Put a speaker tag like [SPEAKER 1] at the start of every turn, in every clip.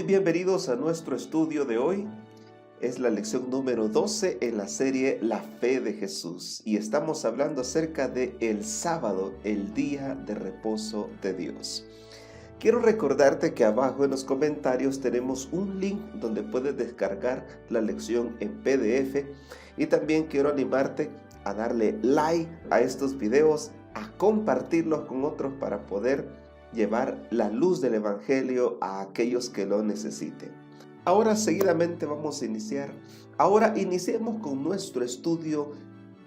[SPEAKER 1] bienvenidos a nuestro estudio de hoy. Es la lección número 12 en la serie La Fe de Jesús y estamos hablando acerca de el sábado, el día de reposo de Dios. Quiero recordarte que abajo en los comentarios tenemos un link donde puedes descargar la lección en PDF y también quiero animarte a darle like a estos videos, a compartirlos con otros para poder llevar la luz del Evangelio a aquellos que lo necesiten. Ahora seguidamente vamos a iniciar. Ahora iniciemos con nuestro estudio.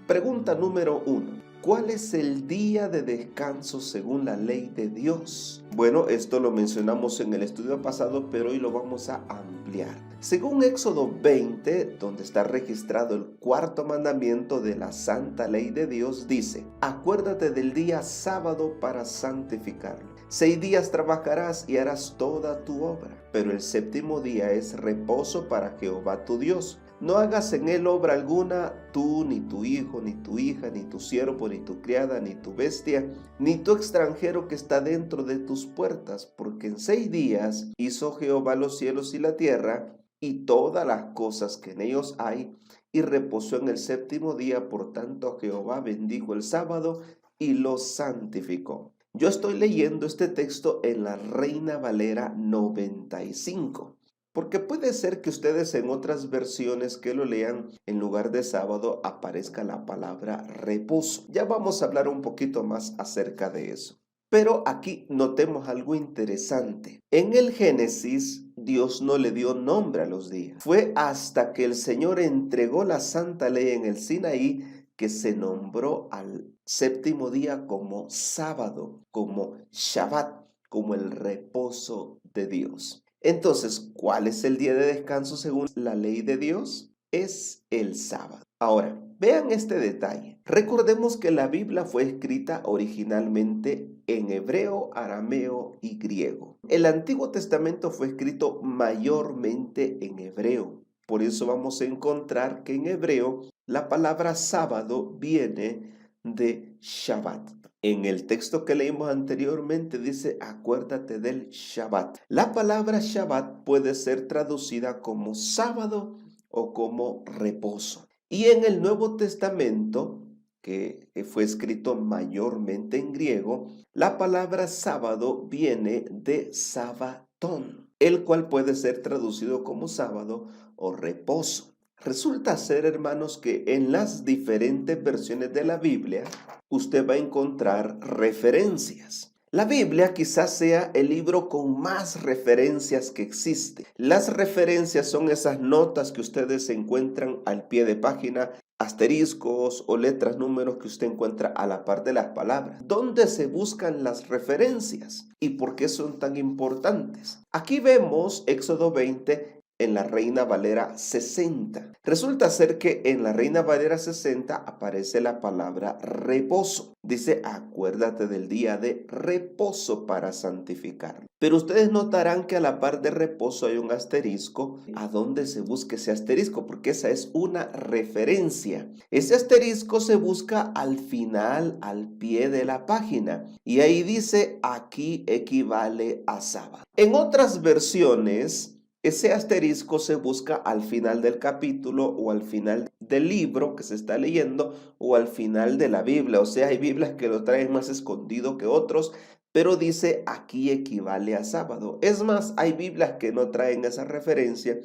[SPEAKER 1] Pregunta número 1. ¿Cuál es el día de descanso según la ley de Dios? Bueno, esto lo mencionamos en el estudio pasado, pero hoy lo vamos a ampliar. Según Éxodo 20, donde está registrado el cuarto mandamiento de la santa ley de Dios, dice: acuérdate del día sábado para santificarlo. 6 días trabajarás y harás toda tu obra, pero el séptimo día es reposo para Jehová tu Dios. No hagas en él obra alguna, tú, ni tu hijo, ni tu hija, ni tu siervo, ni tu criada, ni tu bestia, ni tu extranjero que está dentro de tus puertas, porque en 6 días hizo Jehová los cielos y la tierra, y todas las cosas que en ellos hay, y reposó en el séptimo día. Por tanto, Jehová bendijo el sábado y lo santificó. Yo estoy leyendo este texto en la Reina Valera 95. Porque puede ser que ustedes en otras versiones que lo lean, en lugar de sábado aparezca la palabra reposo. Ya vamos a hablar un poquito más acerca de eso. Pero aquí notemos algo interesante. En el Génesis, Dios no le dio nombre a los días. Fue hasta que el Señor entregó la santa ley en el Sinaí que se nombró al séptimo día como sábado, como Shabbat, como el reposo de Dios. Entonces, ¿cuál es el día de descanso según la ley de Dios? Es el sábado. Ahora, vean este detalle. Recordemos que la Biblia fue escrita originalmente en hebreo, arameo y griego. El Antiguo Testamento fue escrito mayormente en hebreo. Por eso vamos a encontrar que en hebreo la palabra sábado viene de Shabbat. En el texto que leímos anteriormente dice: acuérdate del Shabbat. La palabra Shabbat puede ser traducida como sábado o como reposo. Y en el Nuevo Testamento, que fue escrito mayormente en griego, la palabra sábado viene de sabatón, el cual puede ser traducido como sábado o reposo. Resulta ser, hermanos, que en las diferentes versiones de la Biblia usted va a encontrar referencias. La Biblia quizás sea el libro con más referencias que existe. Las referencias son esas notas que ustedes encuentran al pie de página, asteriscos o letras, números que usted encuentra a la par de las palabras. ¿Dónde se buscan las referencias y por qué son tan importantes? Aquí vemos Éxodo 20 en la Reina Valera 60. Resulta ser que en la Reina Valera 60 aparece la palabra reposo. Dice: acuérdate del día de reposo para santificarlo. Pero ustedes notarán que a la par de reposo hay un asterisco. ¿A dónde se busca ese asterisco? Porque esa es una referencia. Ese asterisco se busca al final, al pie de la página. Y ahí dice: aquí equivale a sábado. En otras versiones, ese asterisco se busca al final del capítulo o al final del libro que se está leyendo o al final de la Biblia. O sea, hay Biblias que lo traen más escondido que otros, pero dice: aquí equivale a sábado. Es más, hay Biblias que no traen esa referencia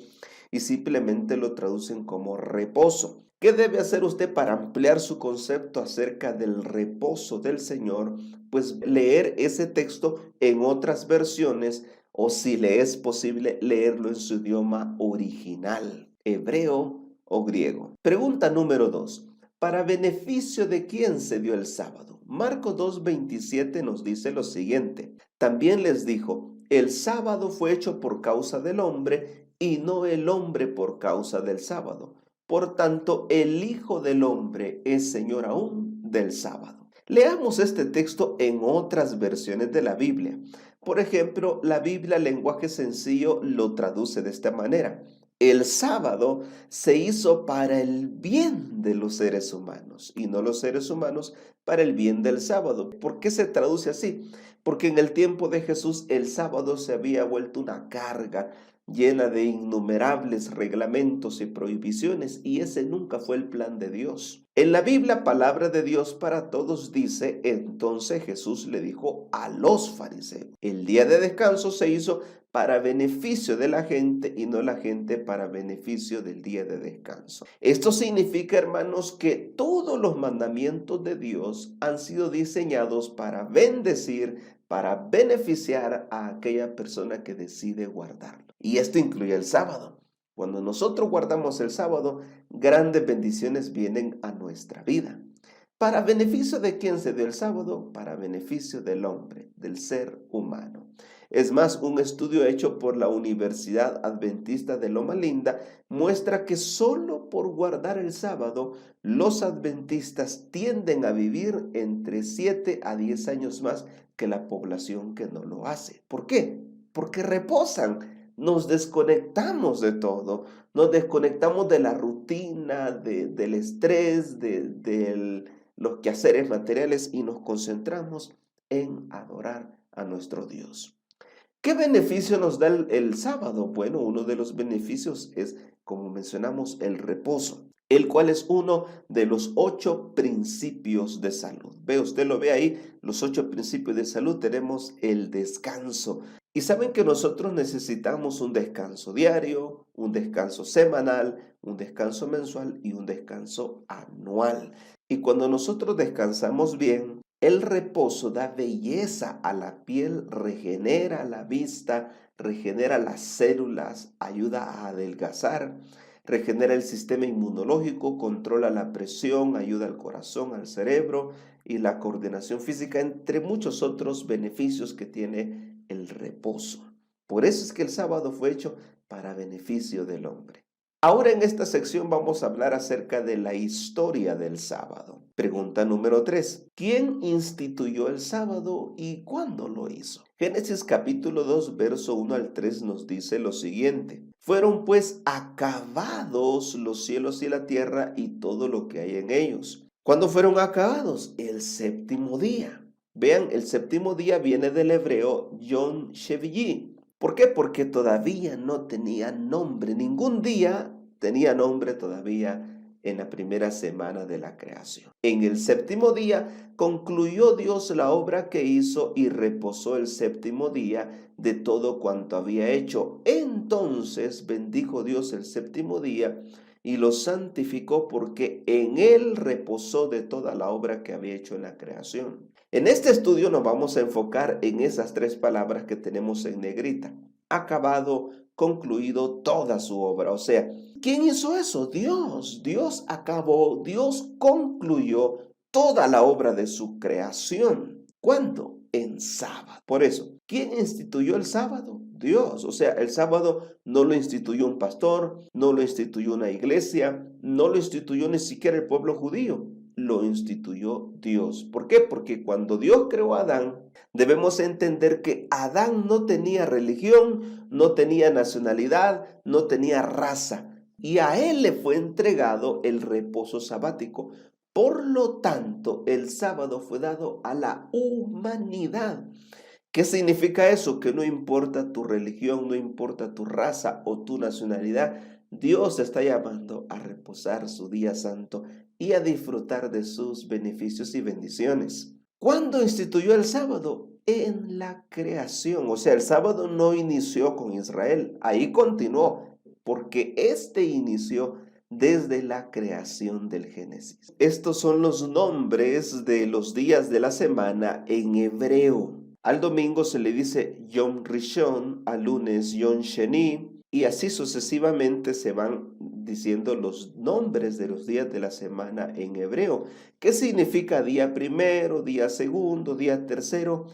[SPEAKER 1] y simplemente lo traducen como reposo. ¿Qué debe hacer usted para ampliar su concepto acerca del reposo del Señor? Pues leer ese texto en otras versiones, o si le es posible leerlo en su idioma original, hebreo o griego. Pregunta número 2. ¿Para beneficio de quién se dio el sábado? Marcos 2:27 nos dice lo siguiente: también les dijo: el sábado fue hecho por causa del hombre y no el hombre por causa del sábado. Por tanto, el Hijo del Hombre es Señor aún del sábado. Leamos este texto en otras versiones de la Biblia. Por ejemplo, la Biblia Lenguaje Sencillo lo traduce de esta manera: el sábado se hizo para el bien de los seres humanos y no los seres humanos para el bien del sábado. ¿Por qué se traduce así? Porque en el tiempo de Jesús el sábado se había vuelto una carga llena de innumerables reglamentos y prohibiciones, y ese nunca fue el plan de Dios. En la Biblia, palabra de Dios para todos dice: entonces Jesús le dijo a los fariseos, el día de descanso se hizo para beneficio de la gente y no la gente para beneficio del día de descanso. Esto significa, hermanos, que todos los mandamientos de Dios han sido diseñados para bendecir, para beneficiar a aquella persona que decide guardarlo. Y esto incluye el sábado. Cuando nosotros guardamos el sábado, grandes bendiciones vienen a nuestra vida. ¿Para beneficio de quién se dio el sábado? Para beneficio del hombre, del ser humano. Es más, un estudio hecho por la Universidad Adventista de Loma Linda muestra que solo por guardar el sábado, los adventistas tienden a vivir entre 7 a 10 años más que la población que no lo hace. ¿Por qué? Porque reposan. Nos desconectamos de todo, nos desconectamos de la rutina, del estrés, de los quehaceres materiales y nos concentramos en adorar a nuestro Dios. ¿Qué beneficio nos da el sábado? Bueno, uno de los beneficios es, como mencionamos, el reposo, el cual es uno de los 8 principios de salud. Usted lo ve ahí, los 8 principios de salud, tenemos el descanso. Y saben que nosotros necesitamos un descanso diario, un descanso semanal, un descanso mensual y un descanso anual. Y cuando nosotros descansamos bien, el reposo da belleza a la piel, regenera la vista, regenera las células, ayuda a adelgazar, regenera el sistema inmunológico, controla la presión, ayuda al corazón, al cerebro y la coordinación física, entre muchos otros beneficios que tiene el reposo. Por eso es que el sábado fue hecho para beneficio del hombre. Ahora en esta sección vamos a hablar acerca de la historia del sábado. Pregunta número 3. ¿Quién instituyó el sábado y cuándo lo hizo? Génesis capítulo 2, verso 1 al 3 nos dice lo siguiente. Fueron pues acabados los cielos y la tierra y todo lo que hay en ellos. ¿Cuándo fueron acabados? El séptimo día. Vean, el séptimo día viene del hebreo Yom Shevi'i. ¿Por qué? Porque todavía no tenía nombre. Ningún día tenía nombre todavía en la primera semana de la creación. En el séptimo día concluyó Dios la obra que hizo y reposó el séptimo día de todo cuanto había hecho. Entonces bendijo Dios el séptimo día y lo santificó porque en él reposó de toda la obra que había hecho en la creación. En este estudio nos vamos a enfocar en esas 3 palabras que tenemos en negrita. Acabado, concluido toda su obra. O sea, ¿quién hizo eso? Dios. Dios acabó, Dios concluyó toda la obra de su creación. ¿Cuándo? En sábado. Por eso, ¿quién instituyó el sábado? Dios. O sea, el sábado no lo instituyó un pastor, no lo instituyó una iglesia, no lo instituyó ni siquiera el pueblo judío. Lo instituyó Dios. ¿Por qué? Porque cuando Dios creó a Adán, debemos entender que Adán no tenía religión, no tenía nacionalidad, no tenía raza. Y a él le fue entregado el reposo sabático. Por lo tanto, el sábado fue dado a la humanidad. ¿Qué significa eso? Que no importa tu religión, no importa tu raza o tu nacionalidad, Dios te está llamando a reposar su día santo y a disfrutar de sus beneficios y bendiciones. ¿Cuándo instituyó el sábado? En la creación. O sea, el sábado no inició con Israel, ahí continuó, porque este inició desde la creación del Génesis. Estos son los nombres de los días de la semana en hebreo. Al domingo se le dice Yom Rishon, al lunes Yom Sheni, y así sucesivamente se van diciendo los nombres de los días de la semana en hebreo. ¿Qué significa día primero, día segundo, día tercero?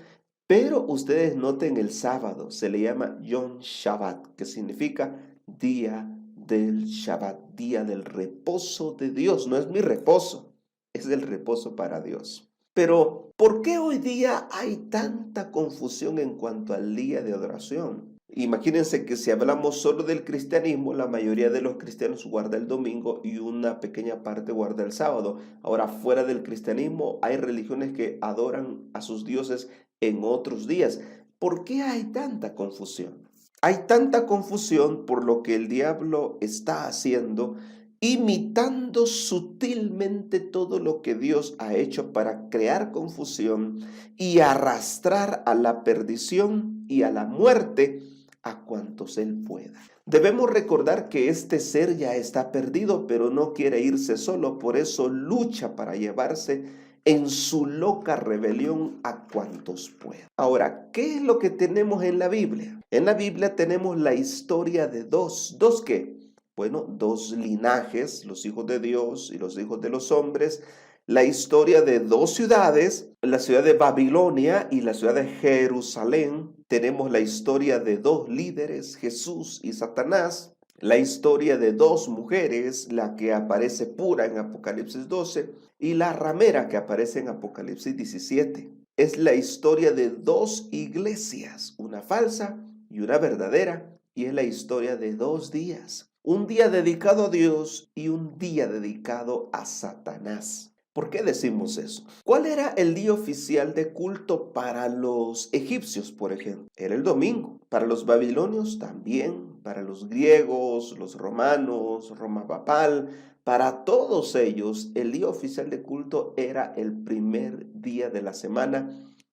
[SPEAKER 1] Pero ustedes noten el sábado, se le llama Yom Shabbat, que significa día del Shabbat, día del reposo de Dios. No es mi reposo, es el reposo para Dios. Pero, ¿por qué hoy día hay tanta confusión en cuanto al día de adoración? Imagínense que si hablamos solo del cristianismo, la mayoría de los cristianos guarda el domingo y una pequeña parte guarda el sábado. Ahora, fuera del cristianismo, hay religiones que adoran a sus dioses en otros días. ¿Por qué hay tanta confusión? Hay tanta confusión por lo que el diablo está haciendo, imitando sutilmente todo lo que Dios ha hecho para crear confusión y arrastrar a la perdición y a la muerte a cuantos él pueda. Debemos recordar que este ser ya está perdido, pero no quiere irse solo, por eso lucha para llevarse en su loca rebelión a cuantos pueda. Ahora, ¿qué es lo que tenemos en la Biblia? En la Biblia tenemos la historia de ¿dos qué? Bueno, dos linajes, los hijos de Dios y los hijos de los hombres, la historia de dos ciudades, la ciudad de Babilonia y la ciudad de Jerusalén. Tenemos la historia de dos líderes, Jesús y Satanás, la historia de dos mujeres, la que aparece pura en Apocalipsis 12 y la ramera que aparece en Apocalipsis 17. Es la historia de dos iglesias, una falsa y una verdadera, y es la historia de 2 días. Un día dedicado a Dios y un día dedicado a Satanás. ¿Por qué decimos eso? ¿Cuál era el día oficial de culto para los egipcios, por ejemplo? Era el domingo. Para los babilonios también, para los griegos, los romanos, Roma papal, para todos ellos el día oficial de culto era el primer día de la semana,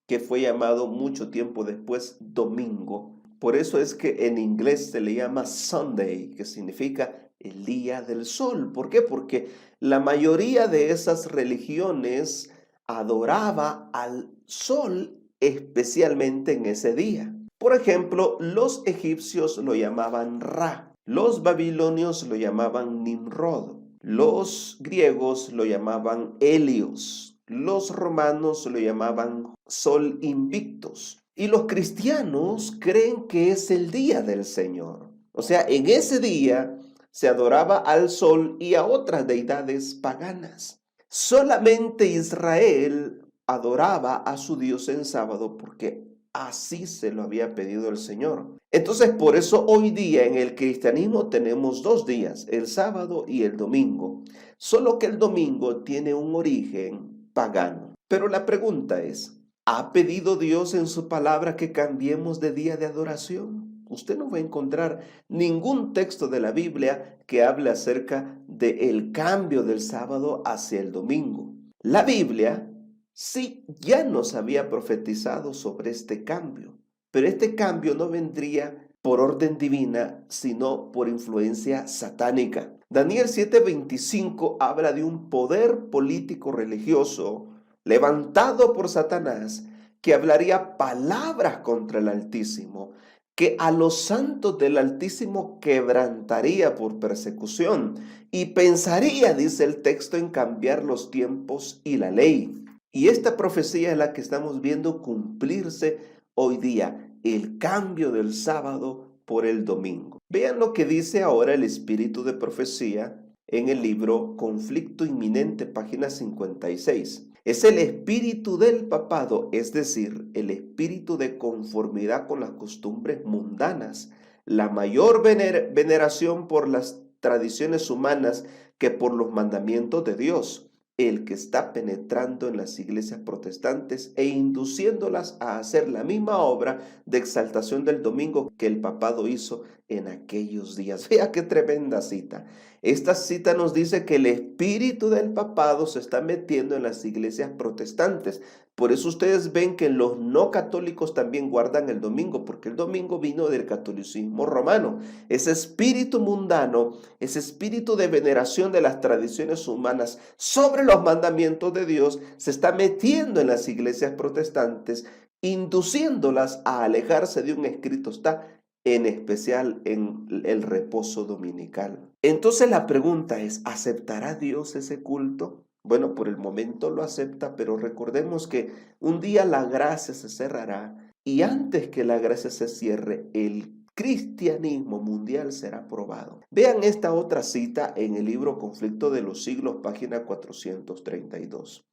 [SPEAKER 1] que fue llamado mucho tiempo después domingo. Por eso es que en inglés se le llama Sunday, que significa el día del sol. ¿Por qué? Porque la mayoría de esas religiones adoraba al sol especialmente en ese día. Por ejemplo, los egipcios lo llamaban Ra, los babilonios lo llamaban Nimrod, los griegos lo llamaban Helios, los romanos lo llamaban Sol Invictus. Y los cristianos creen que es el día del Señor. O sea, en ese día se adoraba al sol y a otras deidades paganas. Solamente Israel adoraba a su Dios en sábado porque así se lo había pedido el Señor. Entonces, por eso hoy día en el cristianismo tenemos 2 días, el sábado y el domingo. Solo que el domingo tiene un origen pagano. Pero la pregunta es, ¿ha pedido Dios en su palabra que cambiemos de día de adoración? Usted no va a encontrar ningún texto de la Biblia que hable acerca del cambio del sábado hacia el domingo. La Biblia sí ya nos había profetizado sobre este cambio, pero este cambio no vendría por orden divina, sino por influencia satánica. Daniel 7:25 habla de un poder político religioso levantado por Satanás, que hablaría palabras contra el Altísimo, que a los santos del Altísimo quebrantaría por persecución y pensaría, dice el texto, en cambiar los tiempos y la ley. Y esta profecía es la que estamos viendo cumplirse hoy día, el cambio del sábado por el domingo. Vean lo que dice ahora el espíritu de profecía en el libro Conflicto Inminente, página 56. Es el espíritu del papado, es decir, el espíritu de conformidad con las costumbres mundanas, la mayor veneración por las tradiciones humanas que por los mandamientos de Dios, el que está penetrando en las iglesias protestantes e induciéndolas a hacer la misma obra de exaltación del domingo que el papado hizo en aquellos días. Vea qué tremenda cita. Esta cita nos dice que el espíritu del papado se está metiendo en las iglesias protestantes. Por eso ustedes ven que los no católicos también guardan el domingo, porque el domingo vino del catolicismo romano. Ese espíritu mundano, ese espíritu de veneración de las tradiciones humanas sobre los mandamientos de Dios, se está metiendo en las iglesias protestantes, induciéndolas a alejarse de un escrito está, en especial en el reposo dominical. Entonces la pregunta es, ¿aceptará Dios ese culto? Bueno, por el momento lo acepta, pero recordemos que un día la gracia se cerrará y antes que la gracia se cierre, el cristianismo mundial será probado. Vean esta otra cita en el libro Conflicto de los Siglos, página 432.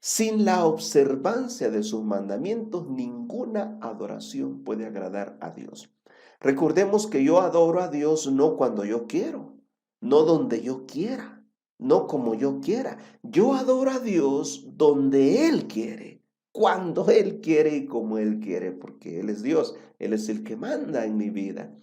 [SPEAKER 1] Sin la observancia de sus mandamientos, ninguna adoración puede agradar a Dios. Recordemos que yo adoro a Dios no cuando yo quiero, no donde yo quiera, no como yo quiera. Yo adoro a Dios donde Él quiere. cuando Él quiere y como Él quiere, porque Él es Dios, Él es el que manda en mi vida.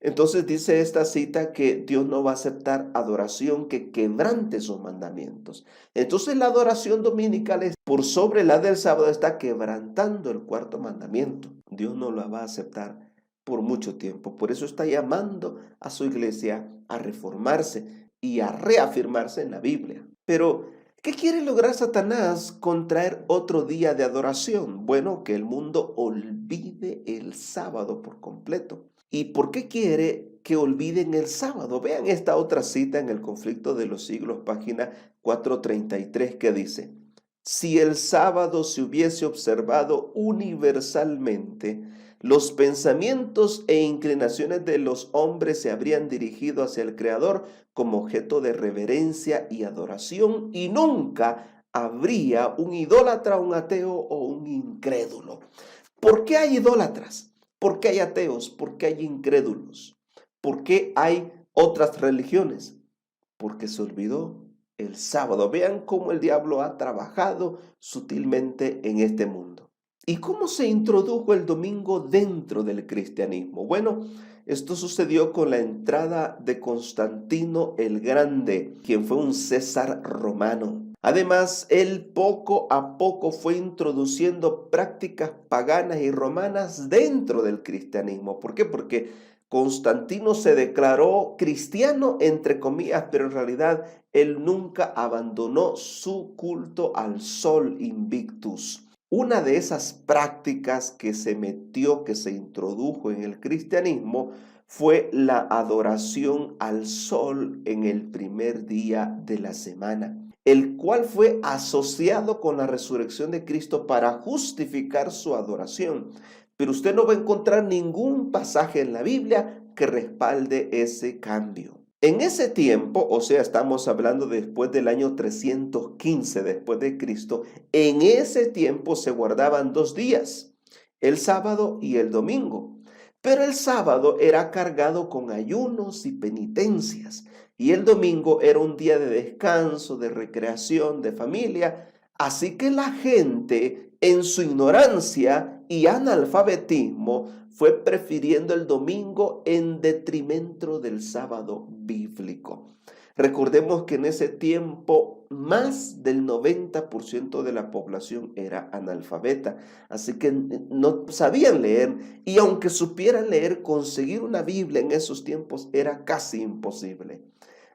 [SPEAKER 1] Entonces dice esta cita que Dios no va a aceptar adoración que quebrante sus mandamientos. Entonces la adoración dominical es por sobre la del sábado, está quebrantando el cuarto mandamiento. Dios no la va a aceptar por mucho tiempo. Por eso está llamando a su iglesia a reformarse y a reafirmarse en la Biblia. Pero, ¿qué quiere lograr Satanás con traer otro día de adoración? Bueno, que el mundo olvide el sábado por completo. ¿Y por qué quiere que olviden el sábado? Vean esta otra cita en el Conflicto de los Siglos, página 433, que dice: si el sábado se hubiese observado universalmente, los pensamientos e inclinaciones de los hombres se habrían dirigido hacia el Creador como objeto de reverencia y adoración, y nunca habría un idólatra, un ateo o un incrédulo. ¿Por qué hay idólatras? ¿Por qué hay ateos? ¿Por qué hay incrédulos? ¿Por qué hay otras religiones? Porque se olvidó el sábado. Vean cómo el diablo ha trabajado sutilmente en este mundo. ¿Y cómo se introdujo el domingo dentro del cristianismo? Bueno, esto sucedió con la entrada de Constantino el Grande, quien fue un César romano. Además, él poco a poco fue introduciendo prácticas paganas y romanas dentro del cristianismo. ¿Por qué? Porque Constantino se declaró cristiano, entre comillas, pero en realidad él nunca abandonó su culto al Sol Invictus. Una de esas prácticas que se metió, que se introdujo en el cristianismo, fue la adoración al sol en el primer día de la semana, el cual fue asociado con la resurrección de Cristo para justificar su adoración. Pero usted no va a encontrar ningún pasaje en la Biblia que respalde ese cambio. En ese tiempo, o sea, estamos hablando después del año 315 después de Cristo, en ese tiempo se guardaban 2 días, el sábado y el domingo. Pero el sábado era cargado con ayunos y penitencias, y el domingo era un día de descanso, de recreación, de familia. Así que la gente, en su ignorancia y analfabetismo, fue prefiriendo el domingo en detrimento del sábado bíblico. Recordemos que en ese tiempo más del 90% de la población era analfabeta, así que no sabían leer, y aunque supieran leer, conseguir una Biblia en esos tiempos era casi imposible.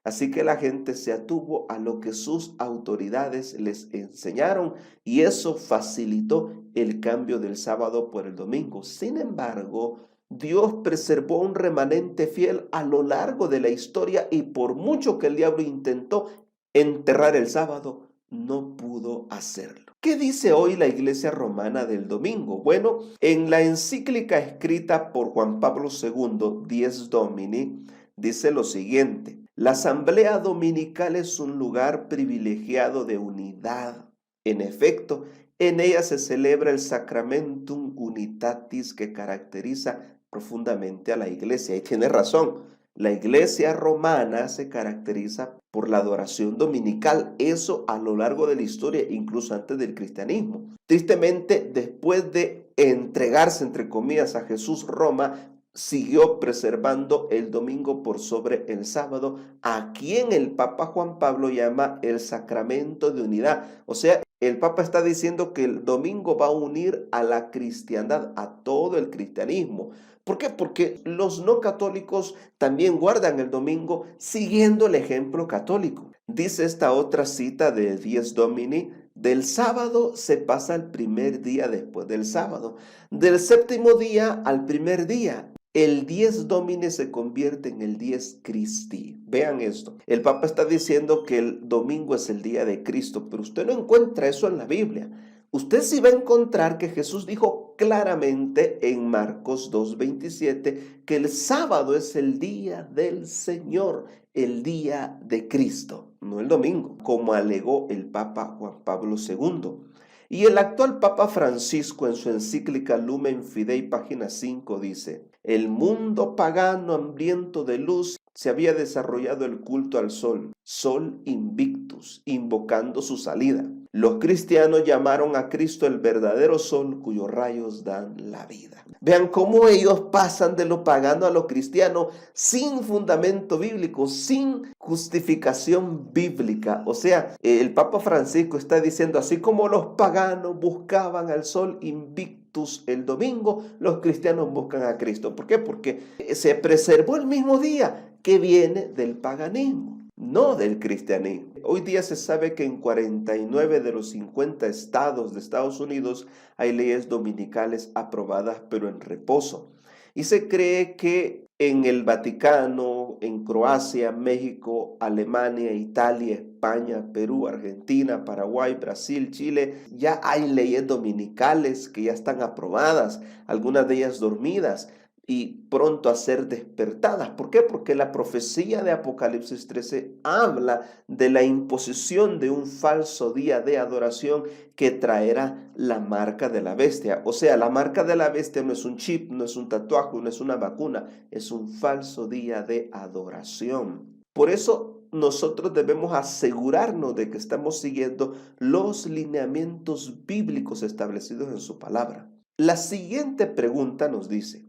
[SPEAKER 1] Así que la gente se atuvo a lo que sus autoridades les enseñaron, y eso facilitó el cambio del sábado por el domingo. Sin embargo, Dios preservó un remanente fiel a lo largo de la historia, y por mucho que el diablo intentó enterrar el sábado, no pudo hacerlo. ¿Qué dice hoy la Iglesia Romana del domingo? Bueno, en la encíclica escrita por Juan Pablo II, Dies Domini, dice lo siguiente: la asamblea dominical es un lugar privilegiado de unidad. En efecto, en ella se celebra el Sacramentum Unitatis que caracteriza profundamente a la iglesia. Y tiene razón, la iglesia romana se caracteriza por la adoración dominical, eso a lo largo de la historia, incluso antes del cristianismo. Tristemente, después de entregarse, entre comillas, a Jesús, Roma siguió preservando el domingo por sobre el sábado, a quien el Papa Juan Pablo llama el sacramento de unidad. O sea, el Papa está diciendo que el domingo va a unir a la cristiandad, a todo el cristianismo. ¿Por qué? Porque los no católicos también guardan el domingo siguiendo el ejemplo católico. Dice esta otra cita de Dies Domini: del sábado se pasa al primer día después del sábado, del séptimo día al primer día. El Dies Domini se convierte en el Dies Christi. Vean esto. El Papa está diciendo que el domingo es el día de Cristo, pero usted no encuentra eso en la Biblia. Usted sí va a encontrar que Jesús dijo claramente en Marcos 2:27 que el sábado es el día del Señor, el día de Cristo, no el domingo, como alegó el Papa Juan Pablo II. Y el actual Papa Francisco, en su encíclica Lumen Fidei, página 5, dice: el mundo pagano hambriento de luz se había desarrollado el culto al sol, Sol Invictus, invocando su salida. Los cristianos llamaron a Cristo el verdadero sol cuyos rayos dan la vida. Vean cómo ellos pasan de lo pagano a lo cristiano sin fundamento bíblico, sin justificación bíblica. O sea, el Papa Francisco está diciendo, así como los paganos buscaban al sol invictus el domingo, los cristianos buscan a Cristo. ¿Por qué? Porque se preservó el mismo día que viene del paganismo, no del cristianismo. Hoy día se sabe que en 49 de los 50 estados de Estados Unidos hay leyes dominicales aprobadas, pero en reposo. Y se cree que en el Vaticano, en Croacia, México, Alemania, Italia, España, Perú, Argentina, Paraguay, Brasil, Chile, ya hay leyes dominicales que ya están aprobadas, algunas de ellas dormidas y pronto a ser despertadas. ¿Por qué? Porque la profecía de Apocalipsis 13 habla de la imposición de un falso día de adoración que traerá la marca de la bestia. O sea, la marca de la bestia no es un chip, no es un tatuaje, no es una vacuna, es un falso día de adoración. Por eso nosotros debemos asegurarnos de que estamos siguiendo los lineamientos bíblicos establecidos en su palabra. La siguiente pregunta nos dice,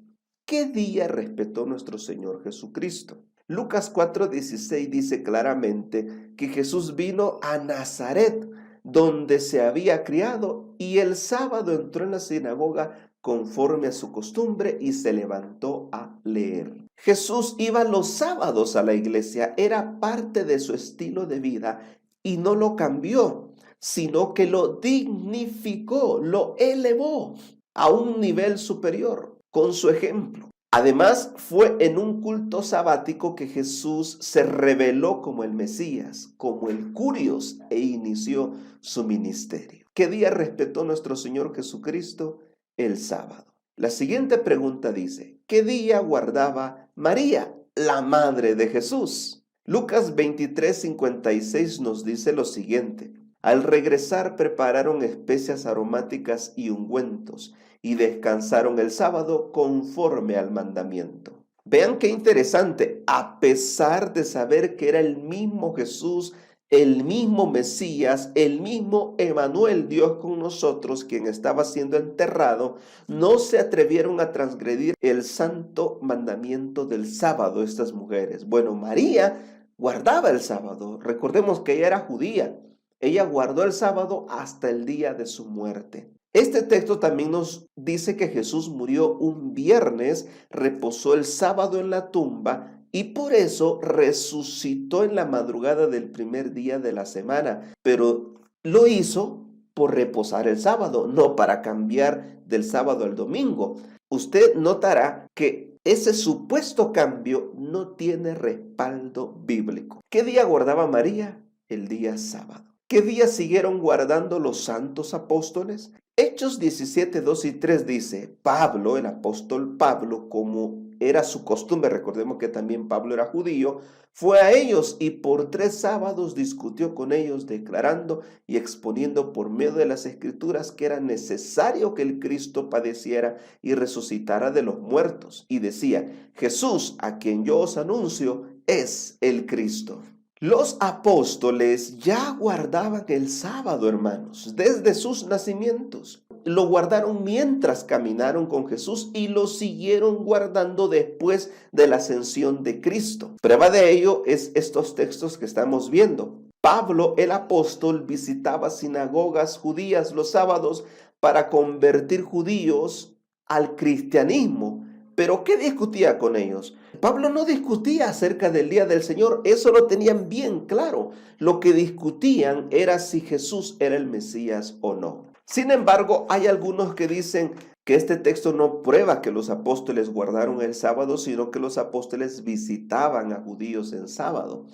[SPEAKER 1] ¿qué día respetó nuestro Señor Jesucristo? Lucas 4:16 dice claramente que Jesús vino a Nazaret, donde se había criado, y el sábado entró en la sinagoga conforme a su costumbre y se levantó a leer. Jesús iba los sábados a la iglesia, era parte de su estilo de vida y no lo cambió, sino que lo dignificó, lo elevó a un nivel superior con su ejemplo. Además, fue en un culto sabático que Jesús se reveló como el Mesías, como el Curios, e inició su ministerio. ¿Qué día respetó nuestro Señor Jesucristo? El sábado. La siguiente pregunta dice, ¿qué día guardaba María, la madre de Jesús? Lucas 23:56 nos dice lo siguiente. Al regresar prepararon especias aromáticas y ungüentos y descansaron el sábado conforme al mandamiento. Vean qué interesante, a pesar de saber que era el mismo Jesús, el mismo Mesías, el mismo Emanuel, Dios con nosotros, quien estaba siendo enterrado, no se atrevieron a transgredir el santo mandamiento del sábado estas mujeres. Bueno, María guardaba el sábado, recordemos que ella era judía. Ella guardó el sábado hasta el día de su muerte. Este texto también nos dice que Jesús murió un viernes, reposó el sábado en la tumba y por eso resucitó en la madrugada del primer día de la semana. Pero lo hizo por reposar el sábado, no para cambiar del sábado al domingo. Usted notará que ese supuesto cambio no tiene respaldo bíblico. ¿Qué día guardaba María? El día sábado. ¿Qué día siguieron guardando los santos apóstoles? Hechos 17, 2 y 3 dice, Pablo, el apóstol Pablo, como era su costumbre, recordemos que también Pablo era judío, fue a ellos y por 3 sábados discutió con ellos, declarando y exponiendo por medio de las escrituras que era necesario que el Cristo padeciera y resucitara de los muertos. Y decía, Jesús, a quien yo os anuncio, es el Cristo. Los apóstoles ya guardaban el sábado, hermanos, desde sus nacimientos. Lo guardaron mientras caminaron con Jesús y lo siguieron guardando después de la ascensión de Cristo. Prueba de ello es estos textos que estamos viendo. Pablo, el apóstol, visitaba sinagogas judías los sábados para convertir judíos al cristianismo. ¿Pero qué discutía con ellos? Pablo no discutía acerca del día del Señor, eso lo tenían bien claro. Lo que discutían era si Jesús era el Mesías o no. Sin embargo, hay algunos que dicen que este texto no prueba que los apóstoles guardaron el sábado, sino que los apóstoles visitaban a judíos en sábado.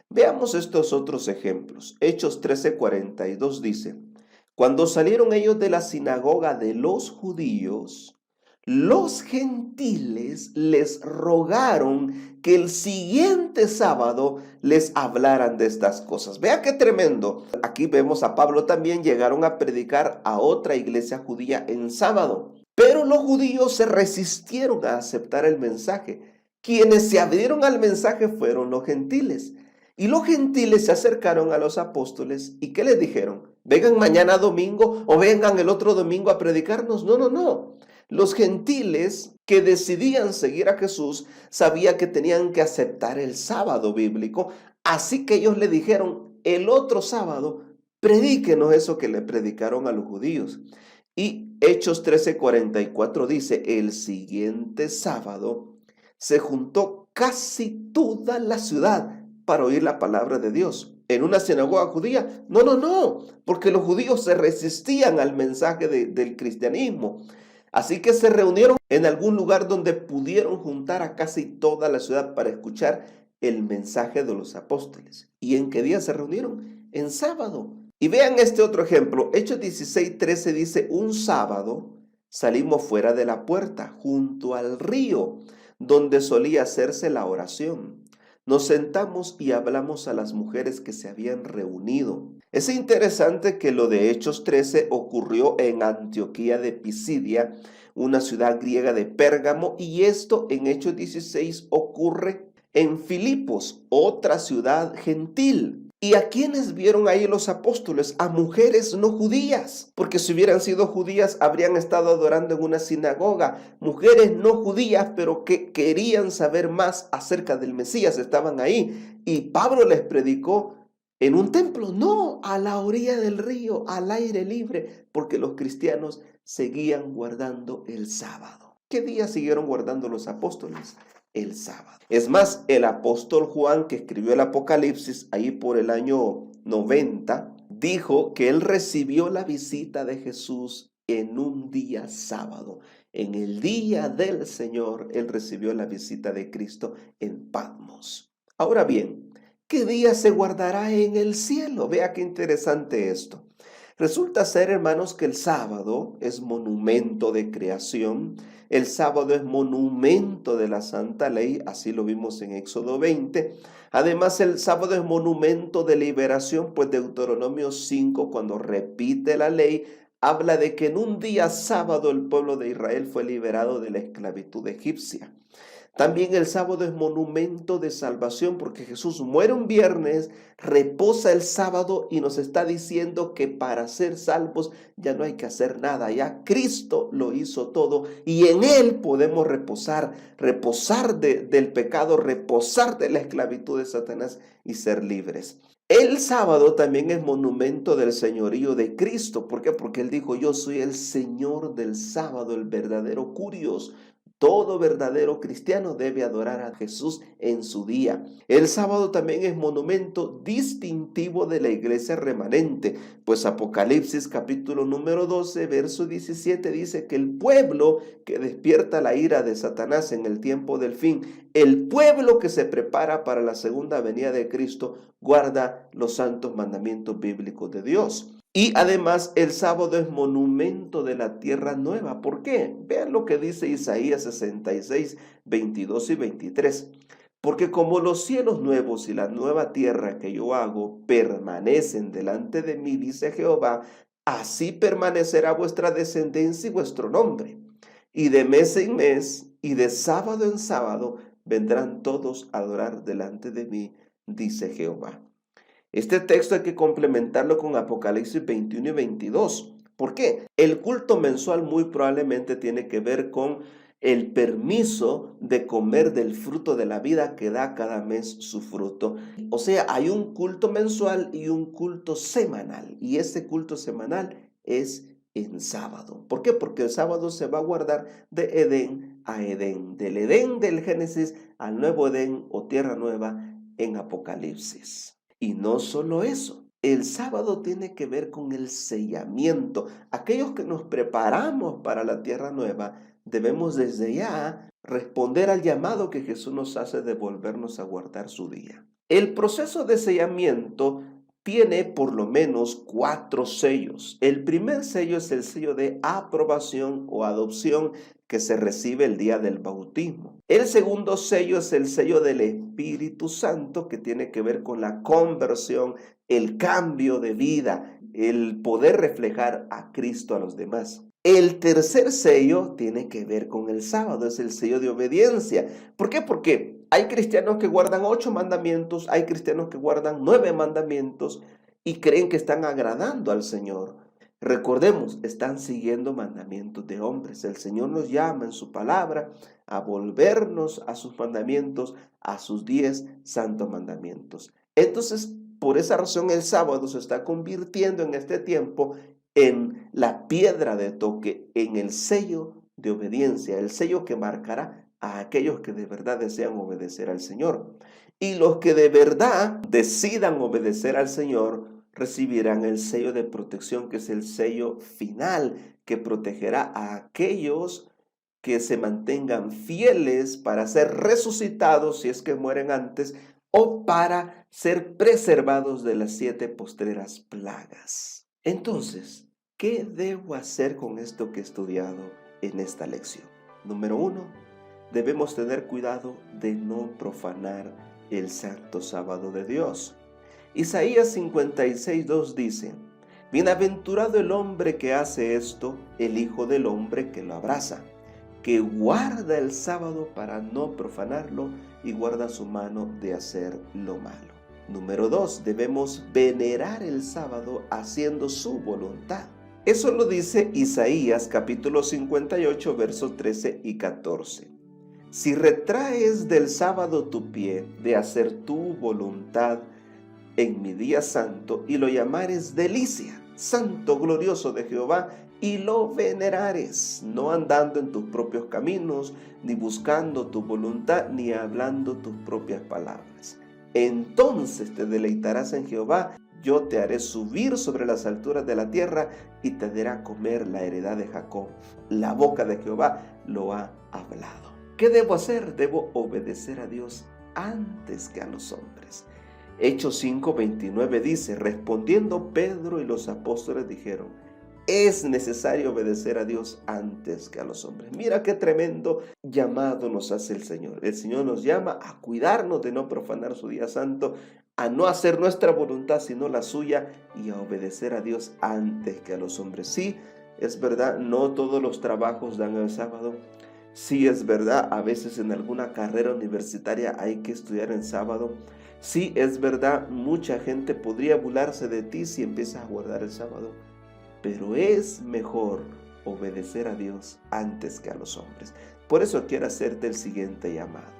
[SPEAKER 1] Veamos estos otros ejemplos. Hechos 13:42 dice, cuando salieron ellos de la sinagoga de los judíos, los gentiles les rogaron que el siguiente sábado les hablaran de estas cosas. Vea qué tremendo. Aquí vemos a Pablo también, llegaron a predicar a otra iglesia judía en sábado. Pero los judíos se resistieron a aceptar el mensaje. Quienes se adhirieron al mensaje fueron los gentiles. Y los gentiles se acercaron a los apóstoles y ¿qué les dijeron? vengan mañana domingo o vengan el otro domingo a predicarnos. No, no, no. Los gentiles que decidían seguir a Jesús sabían que tenían que aceptar el sábado bíblico, así que ellos le dijeron, el otro sábado, predíquenos eso que le predicaron a los judíos. Y Hechos 13:44 dice, el siguiente sábado se juntó casi toda la ciudad para oír la palabra de Dios. ¿En una sinagoga judía? No, no, no, porque los judíos se resistían al mensaje del cristianismo. Así que se reunieron en algún lugar donde pudieron juntar a casi toda la ciudad para escuchar el mensaje de los apóstoles. ¿Y en qué día se reunieron? En sábado. Y vean este otro ejemplo. Hechos 16:13 dice, un sábado salimos fuera de la puerta, junto al río, donde solía hacerse la oración. Nos sentamos y hablamos a las mujeres que se habían reunido. Es interesante que lo de Hechos 13 ocurrió en Antioquía de Pisidia, una ciudad griega de Pérgamo, y esto en Hechos 16 ocurre en Filipos, otra ciudad gentil. ¿Y a quiénes vieron ahí los apóstoles? A mujeres no judías, porque si hubieran sido judías habrían estado adorando en una sinagoga. Mujeres no judías, pero que querían saber más acerca del Mesías, estaban ahí. Y Pablo les predicó en un templo, no, a la orilla del río, al aire libre, porque los cristianos seguían guardando el sábado. ¿Qué día siguieron guardando los apóstoles? El sábado. Es más, el apóstol Juan, que escribió el Apocalipsis ahí por el año 90, dijo que él recibió la visita de Jesús en un día sábado. En el día del Señor, él recibió la visita de Cristo en Patmos. Ahora bien, ¿qué día se guardará en el cielo? Vea qué interesante esto. Resulta ser, hermanos, que el sábado es monumento de creación, el sábado es monumento de la santa ley, así lo vimos en Éxodo 20. Además, el sábado es monumento de liberación, pues Deuteronomio 5, cuando repite la ley, habla de que en un día sábado el pueblo de Israel fue liberado de la esclavitud egipcia. También el sábado es monumento de salvación porque Jesús muere un viernes, reposa el sábado y nos está diciendo que para ser salvos ya no hay que hacer nada. Ya Cristo lo hizo todo y en Él podemos reposar, del pecado, reposar de la esclavitud de Satanás y ser libres. El sábado también es monumento del señorío de Cristo. ¿Por qué? Porque Él dijo, yo soy el Señor del sábado, el verdadero curios. Todo verdadero cristiano debe adorar a Jesús en su día. El sábado también es monumento distintivo de la iglesia remanente, pues Apocalipsis capítulo número 12, verso 17 dice que el pueblo que despierta la ira de Satanás en el tiempo del fin, el pueblo que se prepara para la segunda venida de Cristo, guarda los santos mandamientos bíblicos de Dios. Y además el sábado es monumento de la tierra nueva. ¿Por qué? Vean lo que dice Isaías 66, 22 y 23. Porque como los cielos nuevos y la nueva tierra que yo hago permanecen delante de mí, dice Jehová, así permanecerá vuestra descendencia y vuestro nombre. Y de mes en mes y de sábado en sábado vendrán todos a adorar delante de mí, dice Jehová. Este texto hay que complementarlo con Apocalipsis 21 y 22. ¿Por qué? El culto mensual muy probablemente tiene que ver con el permiso de comer del fruto de la vida que da cada mes su fruto. O sea, hay un culto mensual y un culto semanal. Y ese culto semanal es en sábado. ¿Por qué? Porque el sábado se va a guardar de Edén a Edén. Del Edén del Génesis al nuevo Edén o tierra nueva en Apocalipsis. Y no solo eso, el sábado tiene que ver con el sellamiento. Aquellos que nos preparamos para la tierra nueva, debemos desde ya responder al llamado que Jesús nos hace de volvernos a guardar su día. El proceso de sellamiento tiene por lo menos 4 sellos. El primer sello es el sello de aprobación o adopción que se recibe el día del bautismo. El segundo sello es el sello del Espíritu Santo, que tiene que ver con la conversión, el cambio de vida, el poder reflejar a Cristo a los demás. El tercer sello tiene que ver con el sábado, es el sello de obediencia. ¿Por qué? Porque hay cristianos que guardan 8 mandamientos, hay cristianos que guardan 9 mandamientos, y creen que están agradando al Señor. Recordemos, están siguiendo mandamientos de hombres. El Señor nos llama en su palabra a volvernos a sus mandamientos, a sus 10 santos mandamientos. Entonces, por esa razón, el sábado se está convirtiendo en este tiempo en la piedra de toque, en el sello de obediencia, el sello que marcará a aquellos que de verdad desean obedecer al Señor. Y los que de verdad decidan obedecer al Señor recibirán el sello de protección, que es el sello final que protegerá a aquellos que se mantengan fieles para ser resucitados si es que mueren antes, o para ser preservados de las 7 postreras plagas. Entonces, ¿qué debo hacer con esto que he estudiado en esta lección? Número 1, debemos tener cuidado de no profanar el santo sábado de Dios. Isaías 56:2 dice: bienaventurado el hombre que hace esto, el hijo del hombre que lo abraza, que guarda el sábado para no profanarlo y guarda su mano de hacer lo malo. Número 2, debemos venerar el sábado haciendo su voluntad. Eso lo dice Isaías capítulo 58, versos 13 y 14. Si retraes del sábado tu pie de hacer tu voluntad en mi día santo, y lo llamares delicia, santo glorioso de Jehová, y lo venerares, no andando en tus propios caminos, ni buscando tu voluntad, ni hablando tus propias palabras. Entonces te deleitarás en Jehová, yo te haré subir sobre las alturas de la tierra, y te daré a comer la heredad de Jacob. La boca de Jehová lo ha hablado. ¿Qué debo hacer? Debo obedecer a Dios antes que a los hombres. Hechos 5:29 dice: respondiendo Pedro y los apóstoles dijeron: es necesario obedecer a Dios antes que a los hombres. Mira qué tremendo llamado nos hace el Señor. El Señor nos llama a cuidarnos de no profanar su día santo, a no hacer nuestra voluntad sino la suya, y a obedecer a Dios antes que a los hombres. Sí, es verdad, no todos los trabajos dan el sábado. Sí, es verdad, a veces en alguna carrera universitaria hay que estudiar en sábado. Sí, es verdad, mucha gente podría burlarse de ti si empiezas a guardar el sábado, pero es mejor obedecer a Dios antes que a los hombres. Por eso quiero hacerte el siguiente llamado.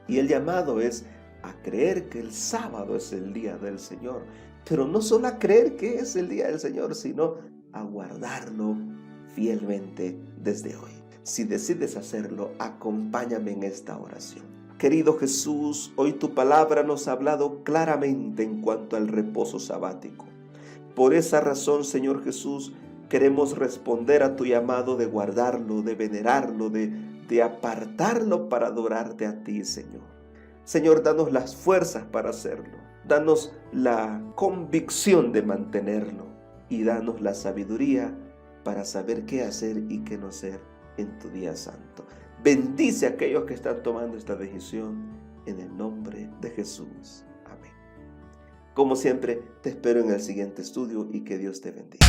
[SPEAKER 1] Y el llamado es a creer que el sábado es el día del Señor, pero no solo a creer que es el día del Señor, sino a guardarlo fielmente desde hoy. Si decides hacerlo, acompáñame en esta oración. Querido Jesús, hoy tu palabra nos ha hablado claramente en cuanto al reposo sabático. Por esa razón, Señor Jesús, queremos responder a tu llamado de guardarlo, de venerarlo, de apartarlo para adorarte a ti, Señor. Señor, danos las fuerzas para hacerlo. Danos la convicción de mantenerlo y danos la sabiduría para saber qué hacer y qué no hacer en tu día santo. Bendice a aquellos que están tomando esta decisión en el nombre de Jesús. Amén. Como siempre, te espero en el siguiente estudio y que Dios te bendiga.